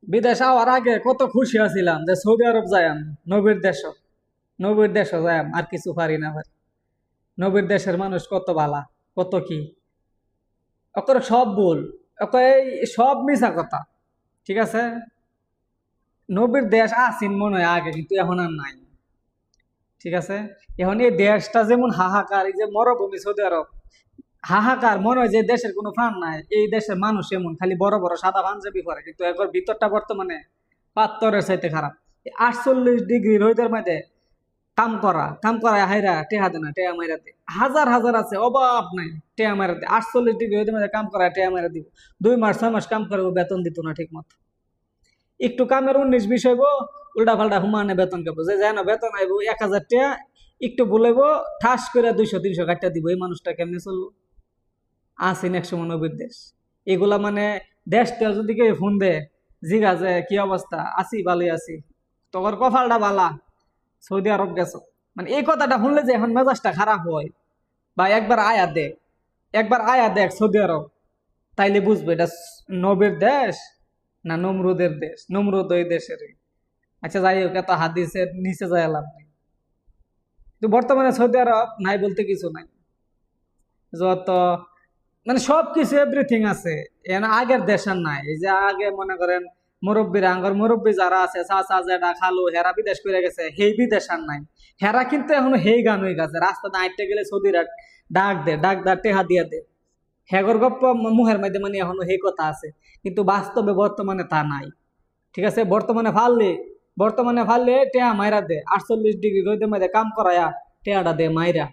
বিদেশ আওয়ার আগে কত খুশি আছিলাম যে সৌদি আরব যাইম, নবীর দেশ যাইম, আর কিছু পারি না ভাই। নবীর দেশের মানুষ কত ভালা, কত কি ওকর সব ভুল, ওকে সব মিছা কথা। ঠিক আছে, নবীর দেশ আসিন মনে হয় আগে, কিন্তু এখন আর নাই। ঠিক আছে, এখন এই দেশটা যেমন হাহাকার, এই যে মরুভূমি সৌদি আরব, হাহাকার, মনে হয় যে দেশের কোনো প্রাণ নাই। এই দেশের মানুষ এমন খালি বড় বড় সাদা পাঞ্জাবি পরে, কিন্তু একবার ভিতরটা বর্তমানে পাত্তরের চাইতে খারাপ। 48 ডিগ্রি রোদের মধ্যে কাম করা হাইরা টেহা দেয় না, টেহা মাইরা দে। হাজার হাজার আছে, অভাব নাই, টেহা মাইরা দে। 48 ডিগ্রি রোদের মধ্যে কাম করা, টেহা মাইরা দিব। 2 মাস 6 মাস কাম করে বেতন দিত না ঠিক মতো। একটু কামের 19-20 হইব, উল্টা পাল্টা হুমানে বেতন খাবো, যে যেন বেতন আইব 1000 টাকা, একটু বলেবো ঠাস করে 200-300 কাটটা দিব। এই মানুষটা কেমনে চলবো? আসেন 100 নবীর দেশ। এগুলা মানে দেশটা যদি কেউ ফোন দে, জিগা যে কি অবস্থা, আছি ভালোই আছি, তোর কপালটা বালা, সৌদি আরব গেছো, মানে এই কথাটা শুনলে যে এখন মেজাজটা খারাপ হয়। বা একবার আয়া দেখ সৌদি আরব, তাইলে বুঝবে এটা নবীর দেশ না নমরুদের দেশ। নমরুদ ওই দেশের। আচ্ছা যাই হোক, এত হাদিসের নিচে যায় লাভ নেই। তো বর্তমানে সৌদি আরব নাই বলতে কিছু নাই, যত মানে সবকিছু এভরিথিং আছে। এখানে আগের দেশ আর নাই। এই যে আগে মনে করেন মুরব্বীরা, আঙ্গর মুরব্বী যারা আছে, চাচা জেঠা খালু, হেরা বিদেশ করে গেছে, সেই বিদেশ আর নাই। হেরা কিন্তু এখনো হেই গান হয়ে গেছে, রাস্তাতে হাঁটতে গেলে সৌদিরা ডাক দে টেহা দিয়া দে। হেগর গপ্প মুহের মধ্যে মানে এখনো সেই কথা আছে, কিন্তু বাস্তবে বর্তমানে তা নাই। ঠিক আছে, বর্তমানে ফাললে টেহা মাইরা দে। 48 ডিগ্রি রোদের মধ্যে কাম করায়া টেহাটা দে মাইরা।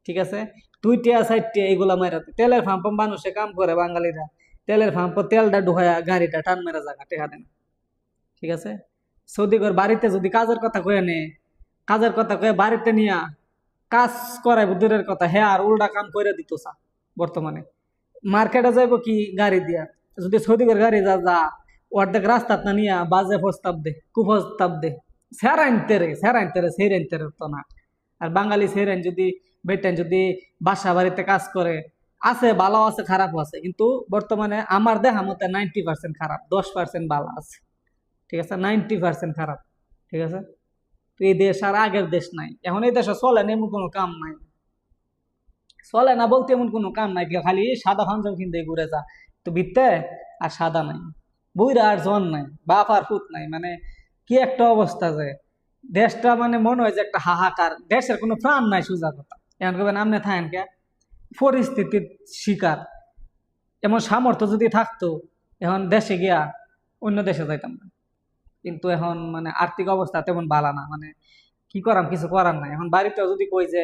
ঠিক আছে, 2 টিয়া 4 টিয়া এগুলা মাইরা দে। তেলের পাম্প মানুষে কাম করে বাঙালিরা, তেলের পাম্প তেলটা ঢুকায়া গাড়িটা টান মেরা জায়গা টেহা দেয় না। ঠিক আছে, সৌদি ঘর বাড়িতে যদি কাজের কথা কয়ে নে, কাজের কথা কয়ে বাড়িতে নিয়া কাজ করায় দূরের কথা, হ্যাঁ আর উল্টা কাম করে দিত চা। বর্তমানে মার্কেটে যাইব কি গাড়ি দিয়া, যদি সৌদি ঘর গাড়ি যা অর্ধেক রাস্তা না নিয়া বাজে প্রস্তাব দে, কুপ্রস্তাব দে, সেরাইনতে রে তো না। আর বাঙালি সেরেন যদি বেটেন যদি বাসা বাড়িতে কাজ করে, আছে ভালো আছে খারাপও আছে, কিন্তু বর্তমানে আমার দেখা মতে 90% খারাপ, 10% ভালো আছে। ঠিক আছে, 90% খারাপ। ঠিক আছে, তো এই দেশ আর আগের দেশ নাই। এখন এই দেশে চলে না, এমন কোনো কাম নাই। চলে না বলতে এমন কোনো কাম নাই, খালি সাদা পাঞ্জাবি কিনতে ঘুরে যা, তো বিত্তে আর সাদা নাই, বইরা আর জন নাই, বাপ আর পুত নাই। মানে কি একটা অবস্থা যে দেশটা, মানে মনে হয় যে একটা হাহাকার, দেশের কোনো প্রাণ নাই সোজা কথা। এখন কবেন আপনি থাকেন কে, পরিস্থিতির শিকার। এমন সামর্থ্য যদি থাকতো এখন দেশে গিয়া অন্য দেশে যাইতাম না, কিন্তু এখন মানে আর্থিক অবস্থা তেমন ভালো না। মানে কি করাম, কিছু করার নাই। এখন বাড়িতেও যদি কই যে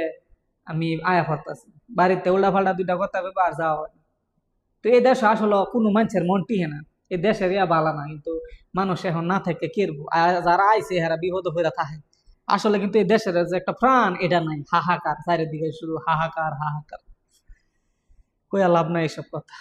আমি আয়া পড়তাছি, বাড়িতে উল্টা পাল্টা 2টা কথা ভেবে আর যাওয়া হয় না। তো এই দেশ আসলে কোনো মানুষের মন টিহে না, এই দেশের ইয়া বালা না, কিন্তু মানুষ এখন না থেকে কেরবো, যারা আইছে এরা বিপদ হয়ে থাকে। আসলে কিন্তু এই দেশের যে একটা প্রাণ এটা নাই, হাহাকার, চারিদিকে শুধু হাহাকার হাহাকার, কইয়া লাভ নাই এসব কথা।